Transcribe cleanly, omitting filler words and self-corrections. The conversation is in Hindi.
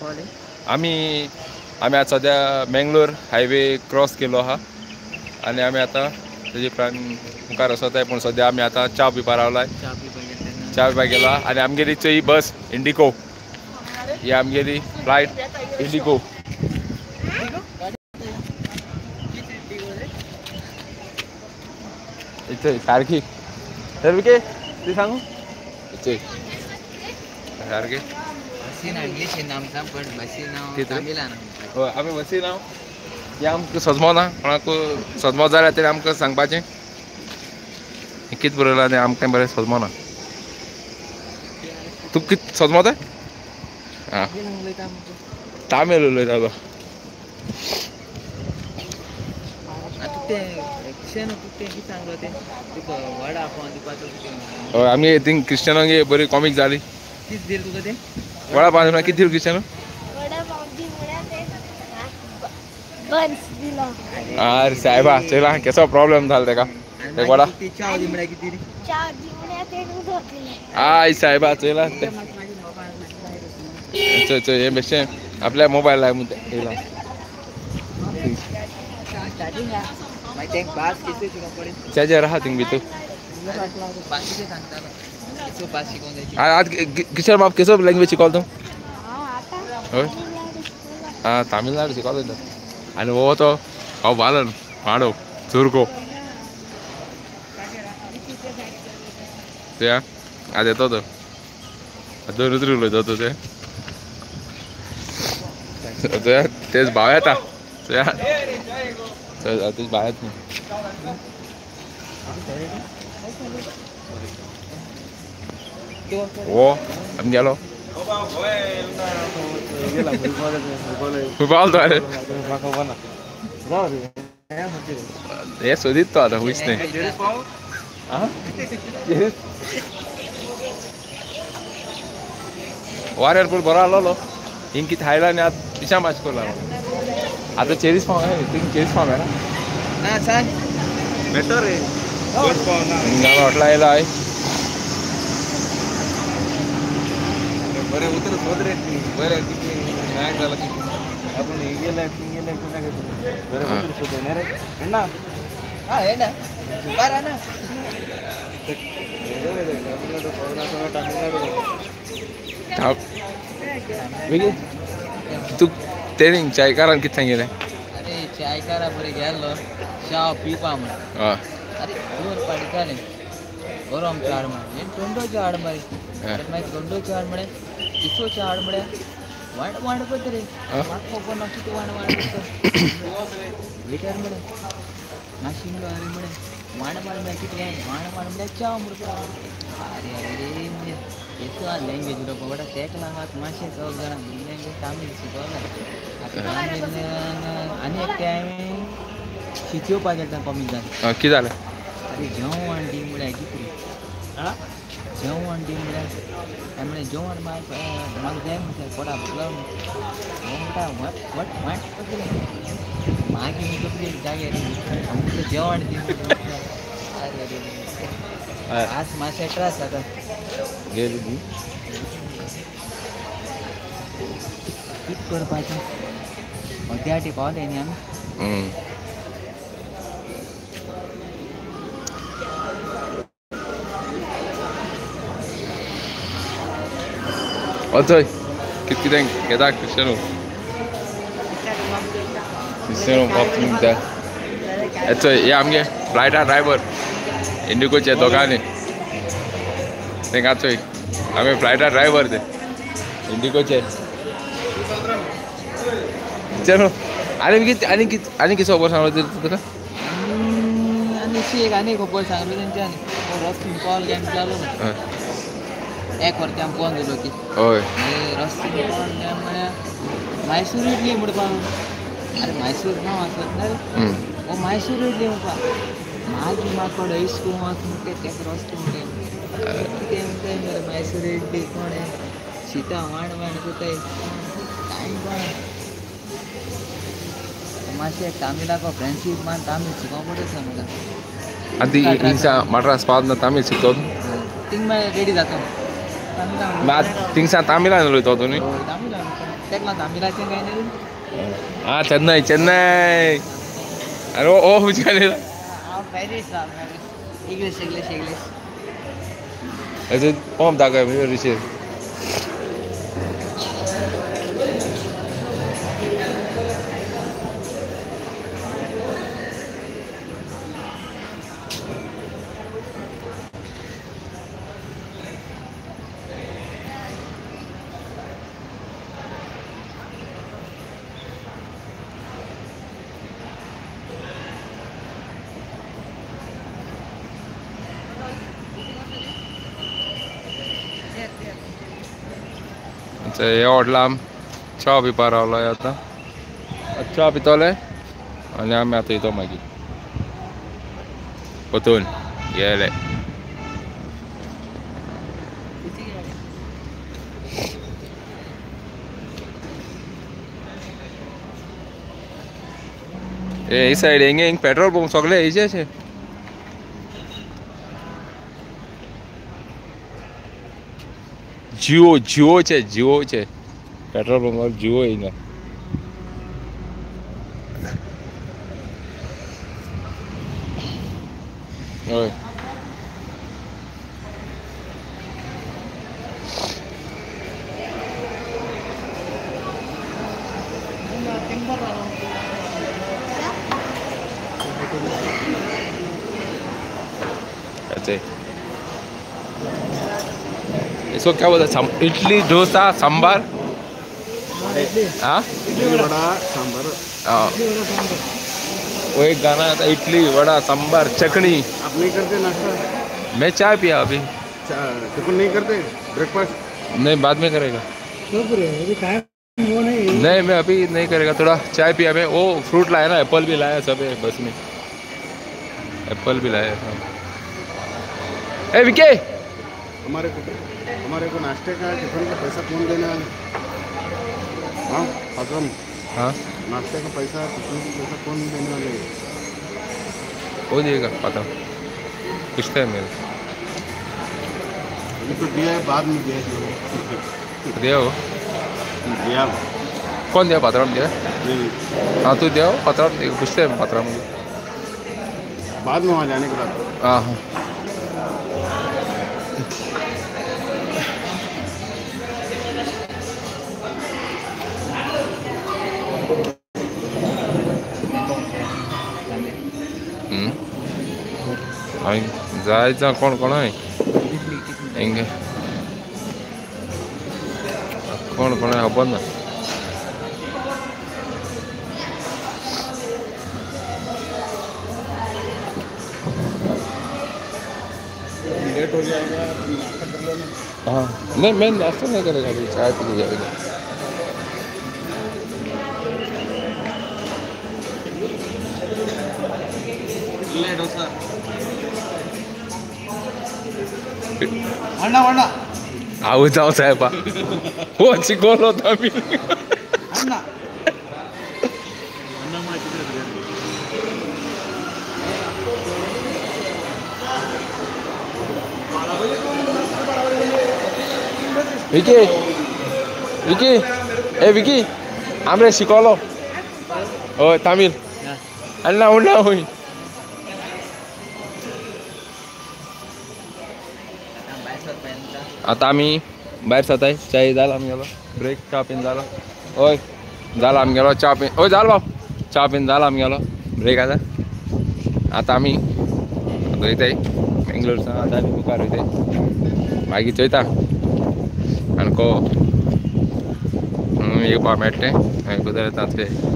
आम्ही आज सध्या मंगलोर हायवे क्रॉस केलो आहा आणि आम्ही आता त्याचे प्लॅन मुखार असत आहे पण सध्या आम्ही आता च्या पिवपा रावलाय च्या पिवपा गेला आणि आमगेली ही बस इंडिको ही आमगेली फ्लायट इंडिको इथे सारखी तर के ते सांगू इथे सारखी आम्ही वसी नाव हे आमकां सजमो ना कोणाक सजमो जाल्यार तेणी आमकां सांगपाचें कितें बरयलां तें आमकां बरें सजमो ना तूं कितें सजमो आं तामील उलयता तो आमी थिंग क्रिस्टियनांक बरी कॉमीक जाली वडा पाव किती दिल क्रिस्टियनो अरे साहेबा चला केसो प्रॉब्लेम झाला तेका एक वडा आय साहेबा चला हे बेश्टे आपल्या मोबाईल लाय येला चार्जर राहा थिंग भितर आज किशोर बाप केसो लँग्वेज शिकवतो होय हां तामिळनाडू शिकवतो आणि वो तो हांव बालन माडो चुरको त्या आज येतो तो दोन उतरी उलयतो तो तेच भाव येता तेच भाव येत ओ आमी गेलो पावलो अरे हे सोदीत तो आता हुंयच न्ही वाऱ्यार पूण बरो आहलो हिंग कितें खायला आनी आतां पिशा मातशें करला आतां चेरीस पाव थिंग चेरीस पाव मेळना ना सांग बेटर रे हांगा हॉटला येयला हय बरें उतर सोद रे बरें कितें मॅच जाला कितें आपण गेले बरें उतर सोद रे हेण्णा हां हेण्णा बारा ना तू तेणी चायकारान कितें सांगिल्लें अरे चायकारा बरें गेल्लो च्या पिवपा म्हण अरे जोर पडटालें गरम चाड म्हण हें थंडो चाड मरे मागीर थंडो चाड म्हळ्यार तिसो चाड म्हळ्यार वांट वांट करता रे म्हाका खबर ना कितें वांट वांट करता विचार म्हळ्यार नाशिंगलो अरे म्हळ्यार वांट वांट म्हळ्यार कितें वांट वांट म्हळ्यार च्या म्हणटा अरे अरे म्हणजे येतो आज लँग्वेज उलोवपा बट तेका लागून मातशें चड जाणां भुरग्यांक तामील शिकवला आतां आनी एक टायम शिकवपा गेलो कमी जालें कितें जालें अरे जेवण दी म्हळ्यार कितें जेवण दी म्हळ्यार म्हळ्यार जेवण म्हाका जाय म्हणटा पोटा लागून म्हणटा वट वाट मागीर मी कसले जाग्यार जेवण दी अरे अरे आज मातशें त्रास जाता गेली दी कितें करपाचें मध्याटी पावले न्ही आमी अथंय कितें घेता क्रिस्टियनो बाप तुमच्या हेचो हे आमगे फ्लायटा ड्रायव्हर इंडिकोचे दोगांनी तेंका चोय आमी फ्लायटा ड्रायव्हर ते इंडिकोचे चलो आनी कितें खबर सांगलो तुका आनी खबर सांगलो तेंच्यानी रस्त्यान कॉल गेम जालो एक वर्ती आमकां फोन दिलो की हय रस्त्यान कॉल गेम म्हळ्यार मैसूर इडली म्हणपा अरे मैसूर नांव आसत ना हो मैसूर इडली म्हणपा मागीर म्हाका कळ्ळें इसको म्हणटा तेका रस्तो म्हणटा कितें म्हणटाय मैसूर इडली कोण शीता वाण वाण करताय टायम मातशें तामिलाको फ्रेंडशीप मान तामील शिकोवंक पडटा म्हाका आनी ती हिंगसा मद्रास पावतना तामील शिकतो थिंग मागीर रेडी जाता थिंगसा तामिलान उलयता तुमी तामिलान तेकला तामिलाचे काय नाही हा चेन्नई चेन्नई अरे ओ हुजकाले पॅरिस इंग्लिश इंग्लिश इंग्लिश ऐसे ओम दागा मी रिचे एवढला च्या पिवपा रावलोय आता च्या पितोले आनी आमी आतां येतो मागीर परतून गेले ए सायड हिंगे पेट्रोल पंप सगळे हेजे अशे जिओचे पेट्रोल पंपार जिओ हिंगा हय इसको क्या बोलते हैं इडली डोसा सांबार हाँ वड़ा सांभर हाँ वो एक गाना आता इडली वड़ा सांबार चटनी आप नहीं करते नाश्ता मैं चाय पिया अभी टिफिन नहीं करते ब्रेकफास्ट नहीं बाद में करेगा नहीं मैं अभी नहीं करेगा थोड़ा चाय पिया मैं वो फ्रूट लाया ना एप्पल भी लाया सब है बस में एप्पल भी लाया ए विके हमारे को नाश्ते का टिफिन का पैसा कौन देने वाला हाँ अकरम हाँ नाश्ते का पैसा टिफिन का पैसा कौन देने वाले हो जाएगा पता पूछते हैं मेरे ये तो दिया है बाद में दिया दिया हो दिया कौन दिया पत्रम दिया नहीं हाँ तू दिया हो पत्रम पूछते हैं पत्रम बाद में वहाँ जाने के बाद हाँ हाँ जायचं कोण कोण आहे हिंगे कोण कोण आहे हबन ना लेट हो जाएगा नाश्ता कर लो ना हाँ नहीं मैं नाश्ता नहीं करेगा अभी चाय पी के जाएगा डोसा वड़ा वड़ा आऊ जाऊ साहेबा हो चिकोलो होता मी अण्णा विकी विकी ए विकी आमरे शिकवलो हो तामिळ अण्णा उन्ना होई आता आम्ही बाहेर जाताय चाय झाला आम्ही गेलो ब्रेक चहा पिन झाला होय झाला आम्ही गेलो चहा पिन होय झालं भाऊ चहा पिन झाला आम्ही गेलो ब्रेक आता आम्ही आता इथे बेंगलोरचा आता आम्ही मुखार इथे मागी चोयता अनको एक पा मेट्टे कुदरत